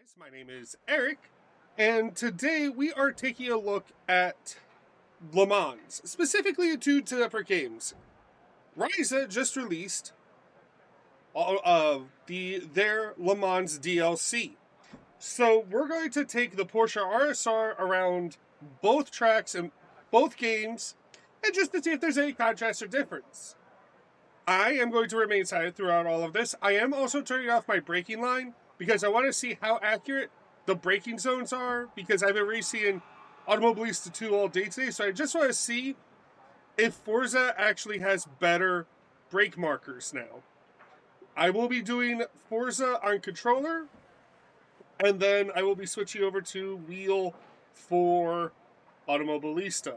guys, my name is Eric, and today we are taking a look at Le Mans, specifically two separate games. Ryza just released their Le Mans DLC. So we're going to take the Porsche RSR around both tracks and both games, and just to see if there's any contrast or difference. I am going to remain silent throughout all of this. I am also turning off my braking line because I want to see how accurate the braking zones are, because I've been racing Automobilista 2 all day today, so I just want to see if Forza actually has better brake markers now. I will be doing Forza on controller, and then I will be switching over to wheel for Automobilista.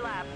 our lap.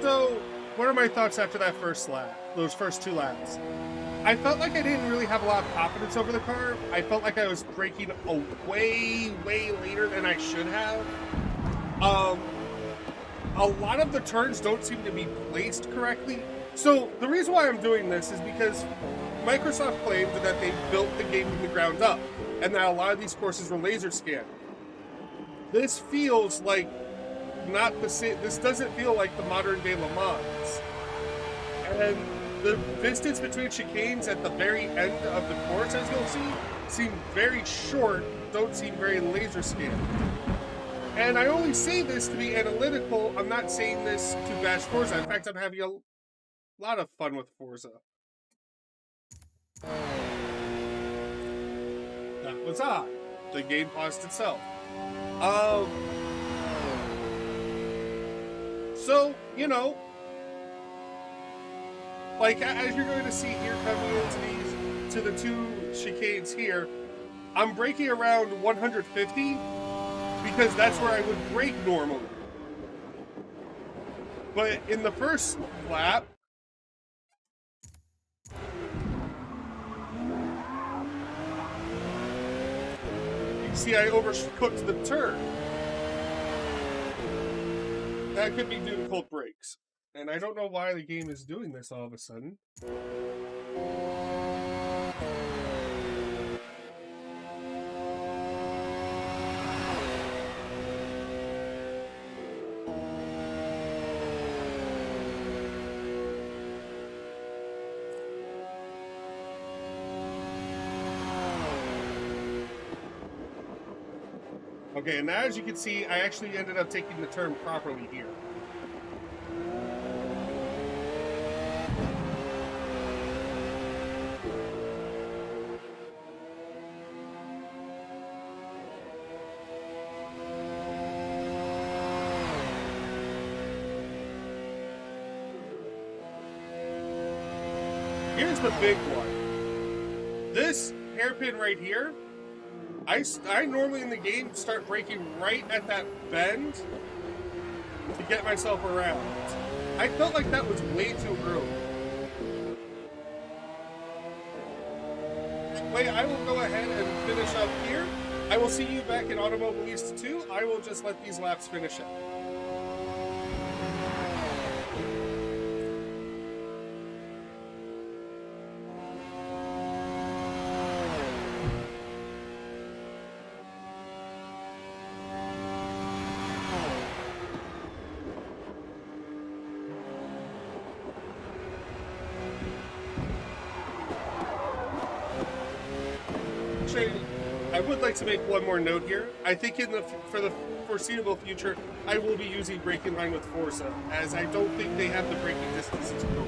So, what are my thoughts after that first lap? Those first two laps? I felt like I didn't really have a lot of confidence over the car. I felt like I was braking way later than I should have. A lot of the turns don't seem to be placed correctly. So the reason why I'm doing this is because Microsoft claimed that they built the game from the ground up, and that a lot of these courses were laser scanned. This feels like not the same. This doesn't feel like the modern day Le Mans. And the distance between chicanes at the very end of the course, as you'll see, seem very short, don't seem very laser scanned. And I only say this to be analytical. I'm not saying this to bash Forza. In fact, I'm having a lot of fun with Forza. That was odd. The game paused itself. So, you know, like, as you're going to see here coming into the two chicanes here, I'm braking around 150 because that's where I would brake normally. But in the first lap, you see I overcooked the turn. That could be due to cold brakes. And I don't know why the game is doing this all of a sudden. Okay, and now as you can see, I actually ended up taking the turn properly here. Here's the big one. This hairpin right here, I normally in the game start braking right at that bend to get myself around. I felt like that was way too early. Anyway, I will go ahead and finish up here. I will see you back in Automobilista 2. I will just let these laps finish up. I would like to make one more note here. I think for the foreseeable future, I will be using braking line with Forza, as I don't think they have the braking distance to go.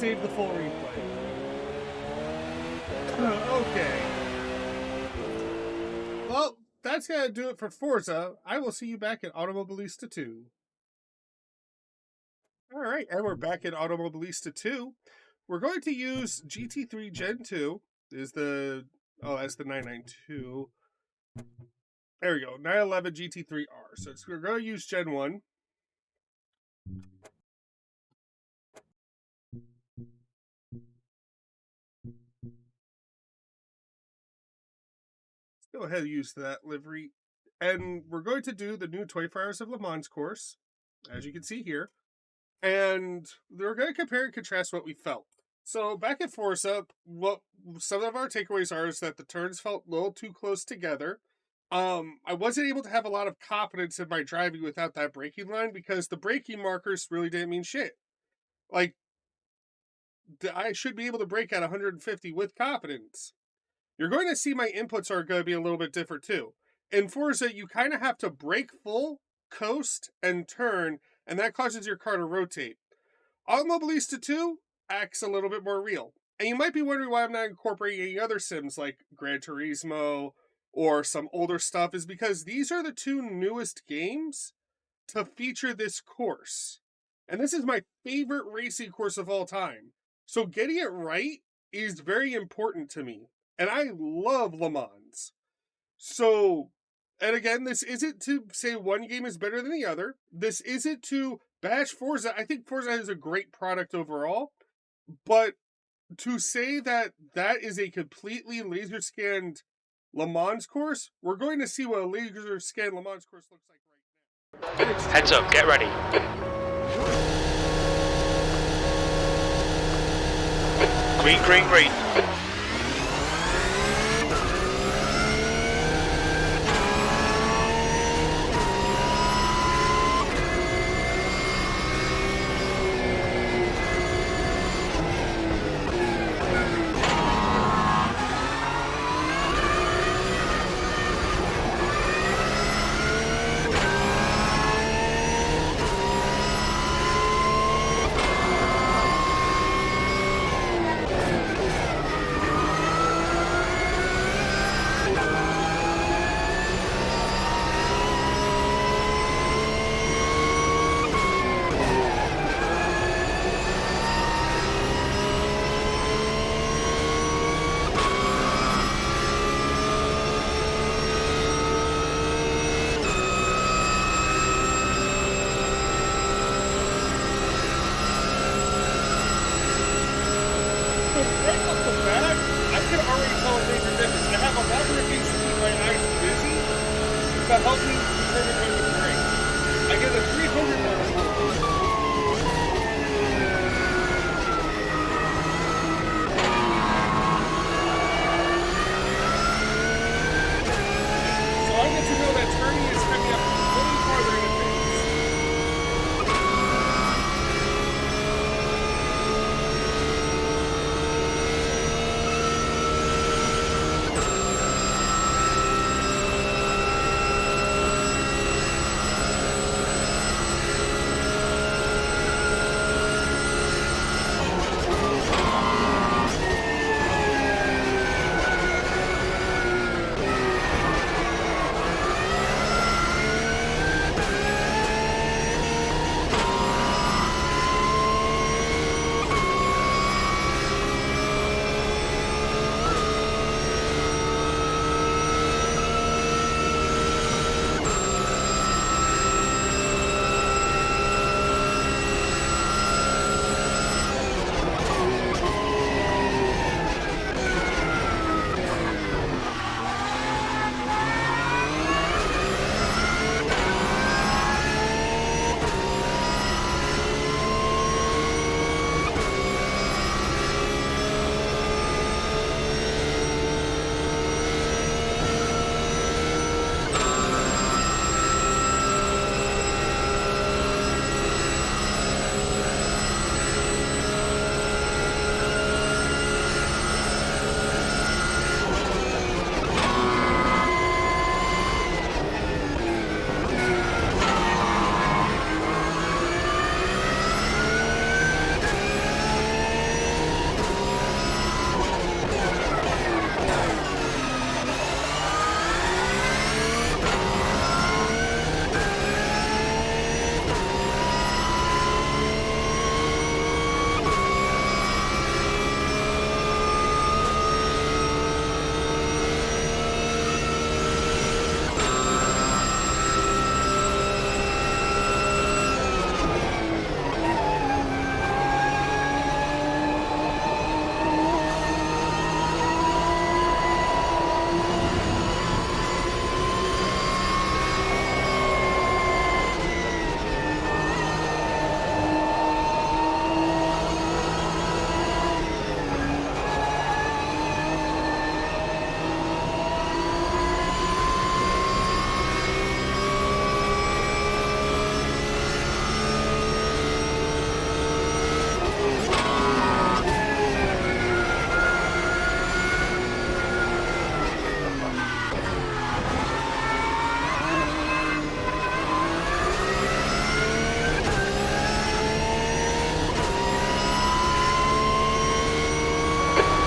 save the full replay. Okay. Well, that's going to do it for Forza. I will see you back at Automobilista 2. All right, and we're back in Automobilista 2. We're going to use GT3 Gen 2. That's the 992. There we go, 911 GT3R. So we're going to use Gen 1. Let's go ahead and use that livery. And we're going to do the new 24 Hours of Le Mans course, as you can see here. And we're going to compare and contrast what we felt. So back at Forza, what some of our takeaways are is that the turns felt a little too close together. I wasn't able to have a lot of confidence in my driving without that braking line because the braking markers really didn't mean shit. Like, I should be able to brake at 150 with confidence. You're going to see my inputs are going to be a little bit different too. In Forza, you kind of have to brake full, coast, and turn, and that causes your car to rotate. Automobilista 2 acts a little bit more real. And you might be wondering why I'm not incorporating any other sims like Gran Turismo or some older stuff, is because these are the two newest games to feature this course. And this is my favorite racing course of all time. So getting it right is very important to me. And I love Le Mans. So, and again, this isn't to say one game is better than the other. This isn't to bash Forza. I think Forza is a great product overall. But to say that that is a completely laser scanned Le Mans course, we're going to see what a laser scanned Le Mans course looks like right now. Heads up, get ready. Green, green, green. To help me determine when to brake. I get a 300 mile. So I get to know that turning is coming up a little farther in advance.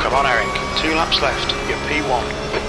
Come on, Eric. 2 laps left. You're P1.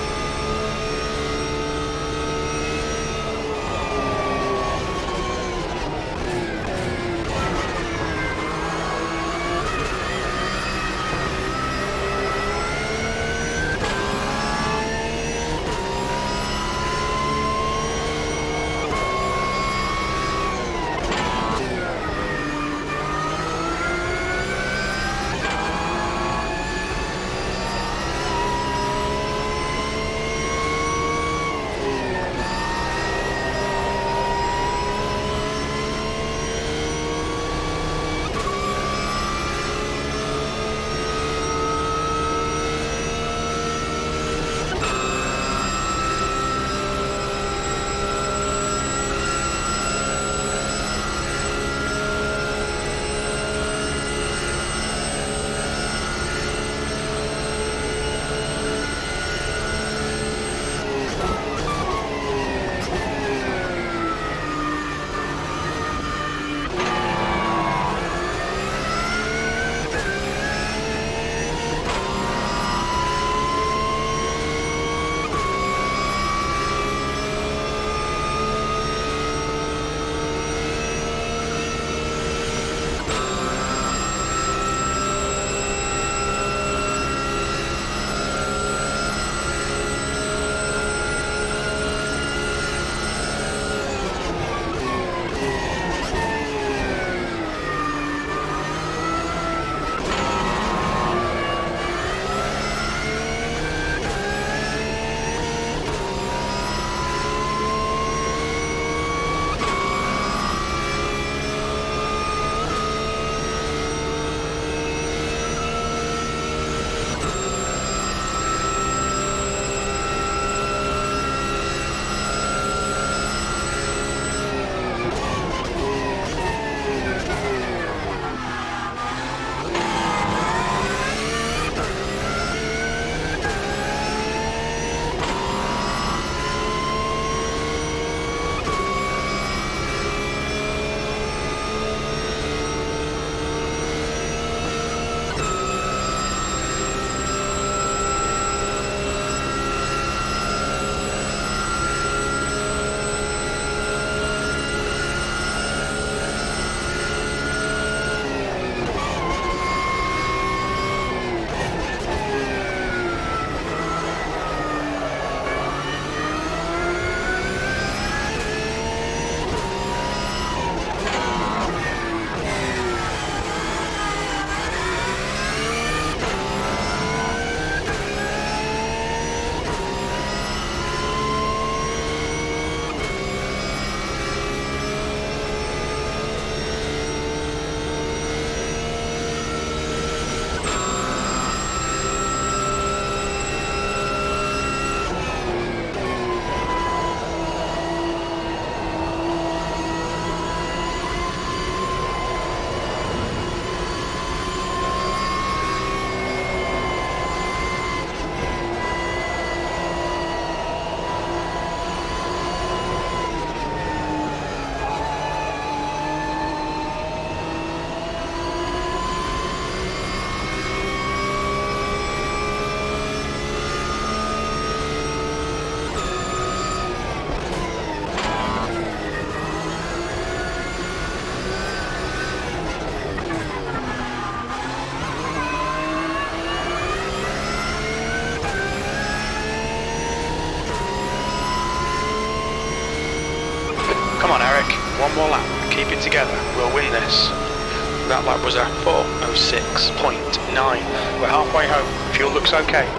Come on, Eric. One more lap. Keep it together. We'll win this. That lap was a 4:06.9. We're halfway home. Fuel looks okay.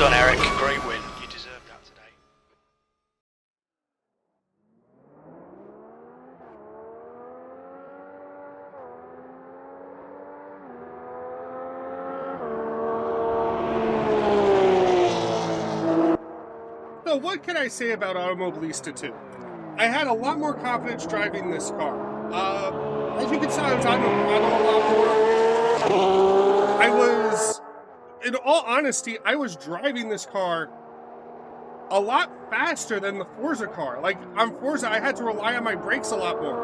done, Eric. Great win. You deserved that today. So what can I say about Automobilista 2? I had a lot more confidence driving this car. As you can see, I was on the throttle a lot more. In all honesty, I was driving this car a lot faster than the Forza car. Like, on Forza, I had to rely on my brakes a lot more.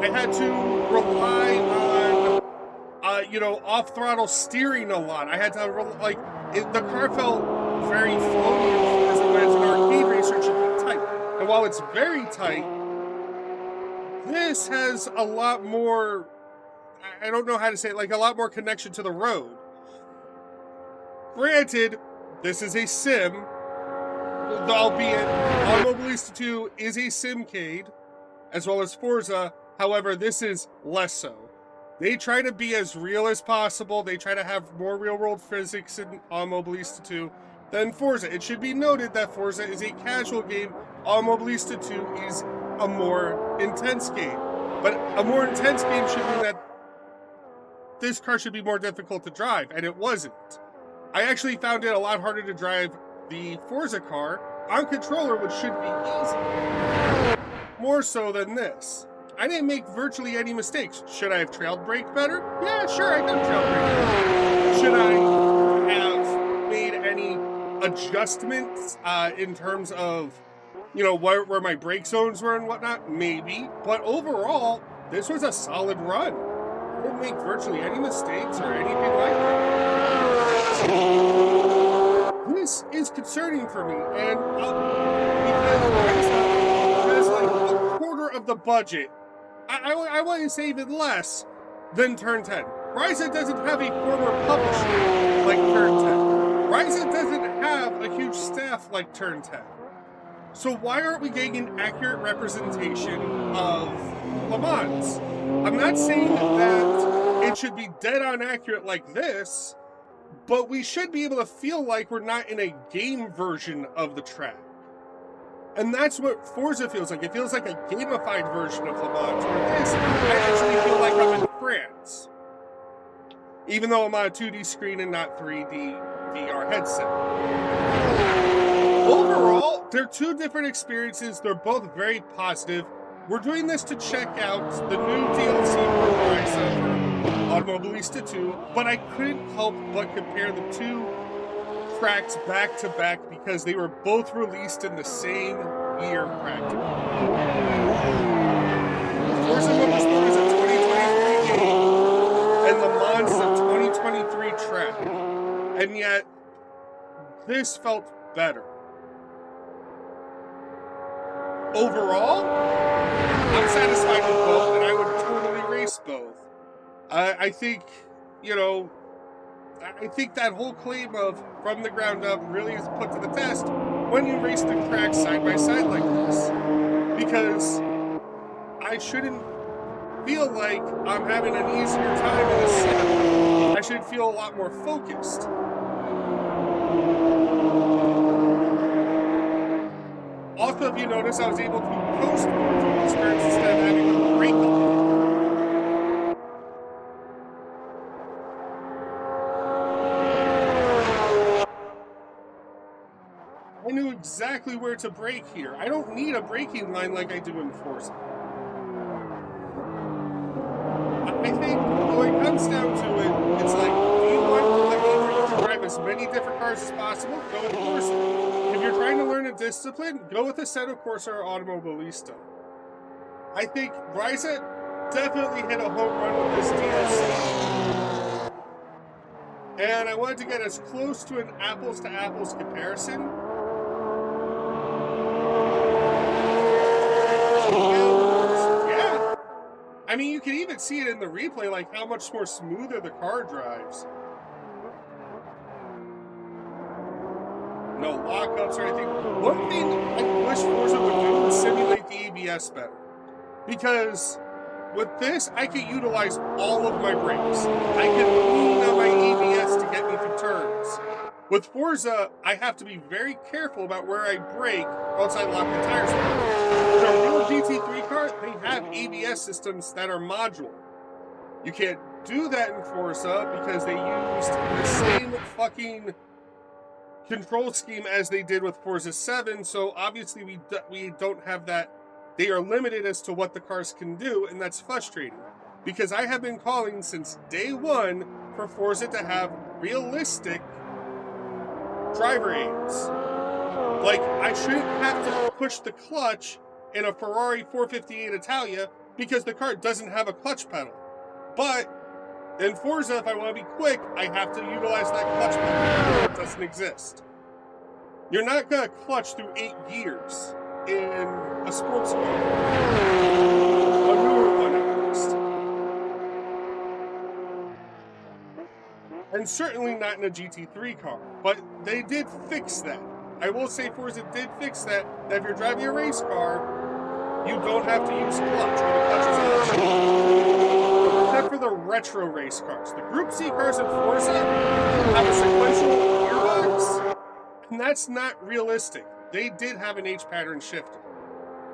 I had to rely on, off-throttle steering a lot. I had to, the car felt very floaty as an arcade racer, it should be tight. And while it's very tight, this has a lot more, I don't know how to say it, like a lot more connection to the road. Granted, this is a sim, albeit Automobilista 2 is a simcade, as well as Forza. However, this is less so. They try to be as real as possible. They try to have more real-world physics in Automobilista 2 than Forza. It should be noted that Forza is a casual game. Automobilista 2 is a more intense game. But a more intense game should mean that this car should be more difficult to drive, and it wasn't. I actually found it a lot harder to drive the Forza car on controller, which should be easy. More so than this. I didn't make virtually any mistakes. Should I have trailed brake better? Yeah, sure, I could have trailed brake better. Should I have made any adjustments in terms of, where my brake zones were and whatnot? Maybe. But overall, this was a solid run. I didn't make virtually any mistakes or anything like that. This is concerning for me, and because like a quarter of the budget, I want to say even less than Turn 10. Ryza doesn't have a former publisher like Turn 10. Ryza doesn't have a huge staff like Turn 10. So why aren't we getting an accurate representation of Le Mans? I'm not saying that it should be dead on accurate like this, but we should be able to feel like we're not in a game version of the track. And that's what Forza feels like. It feels like a gamified version of Le Mans. Where this, I actually feel like I'm in France. Even though I'm on a 2D screen and not 3D VR headset. Overall, they're two different experiences. They're both very positive. We're doing this to check out the new DLC for Forza for Automobilista 2, but I couldn't help but compare the two tracks back to back because they were both released in the same year practically. Forza Motorsport is a 2023 game, and Le Mans is a 2023 track, and yet this felt better. Overall, I'm satisfied with both, and I would totally race both. I think, I think that whole claim of from the ground up really is put to the test when you race the tracks side by side like this. Because I shouldn't feel like I'm having an easier time in a sim. I should feel a lot more focused. Also, if you notice, I was able to coast through these turns instead of having to brake them. I knew exactly where to brake here. I don't need a braking line like I do in Forza. I think when it comes down to it, it's like, do you want a game where you can drive as many different cars as possible? Go with Forza. If you're trying to learn a discipline, go with Assetto Corsa or Automobilista. I think Ryza definitely hit a home run with this DLC. And I wanted to get as close to an apples-to-apples comparison. And, yeah. I mean, you can even see it in the replay, like how much more smoother the car drives. No lockups or anything. One thing I wish Forza would do is simulate the ABS better. Because with this, I can utilize all of my brakes. I can lean on my ABS to get me through turns. With Forza, I have to be very careful about where I brake, or else I lock the tires. With a real GT3 car, they have ABS systems that are modular. You can't do that in Forza because they used the same fucking control scheme as they did with Forza 7, so obviously we don't have that. They are limited as to what the cars can do, and that's frustrating. Because I have been calling since day one for Forza to have realistic driver aids. Like, I shouldn't have to push the clutch in a Ferrari 458 Italia because the car doesn't have a clutch pedal. But in Forza, if I want to be quick, I have to utilize that clutch pedal. It doesn't exist. You're not going to clutch through 8 gears in a sports car. A newer one, at least. And certainly not in a GT3 car. But they did fix that. I will say Forza did fix that if you're driving a race car, you don't have to use clutch when the clutch is on. Except for the retro race cars. The Group C cars in Forza have a sequential gearbox, and that's not realistic. They did have an H pattern shifter,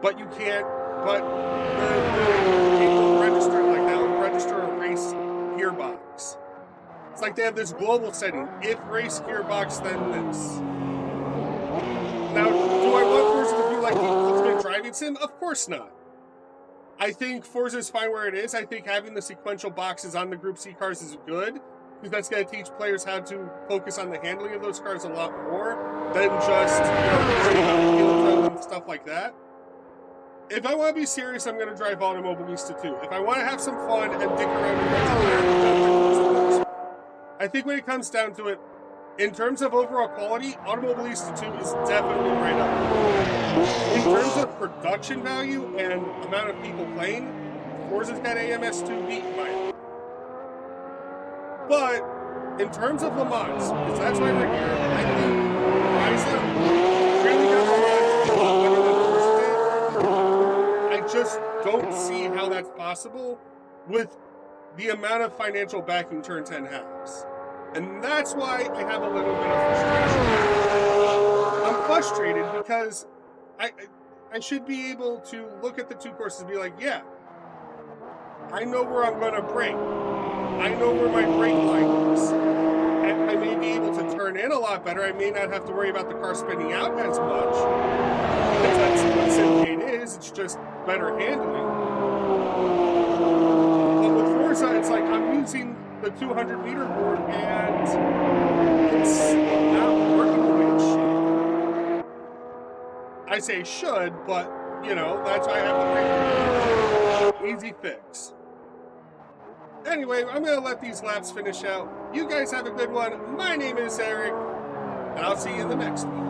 but you can't. But the people register it like that. Will register a race gearbox. It's like they have this global setting. If race gearbox, then this. Now, do I want Forza to be like the ultimate driving sim? Of course not. I think Forza is fine where it is. I think having the sequential boxes on the Group C cars is good, because that's going to teach players how to focus on the handling of those cars a lot more than just, and stuff like that. If I want to be serious, I'm going to drive Automobilista too. If I want to have some fun and dick around with I think when it comes down to it, in terms of overall quality, Automobilista 2 is definitely right up. In terms of production value and amount of people playing, Forza's got AMS2 beaten by it. But in terms of Le Mans, because that's why we're here, I think Forza really got Le Mans a lot better than Forza did. I just don't see how that's possible with the amount of financial backing Turn 10 has. And that's why I have a little bit of frustration. I'm frustrated because I should be able to look at the two courses and be like, yeah, I know where I'm going to brake. I know where my brake line is. And I may be able to turn in a lot better. I may not have to worry about the car spinning out as much. Because that's what Simcade is. It's just better handling. But with Forza, it's like I'm using the 200-meter board, and it's not working the way it should. I say should, but, that's why I have the brake. Easy fix. Anyway, I'm going to let these laps finish out. You guys have a good one. My name is Eric, and I'll see you in the next one.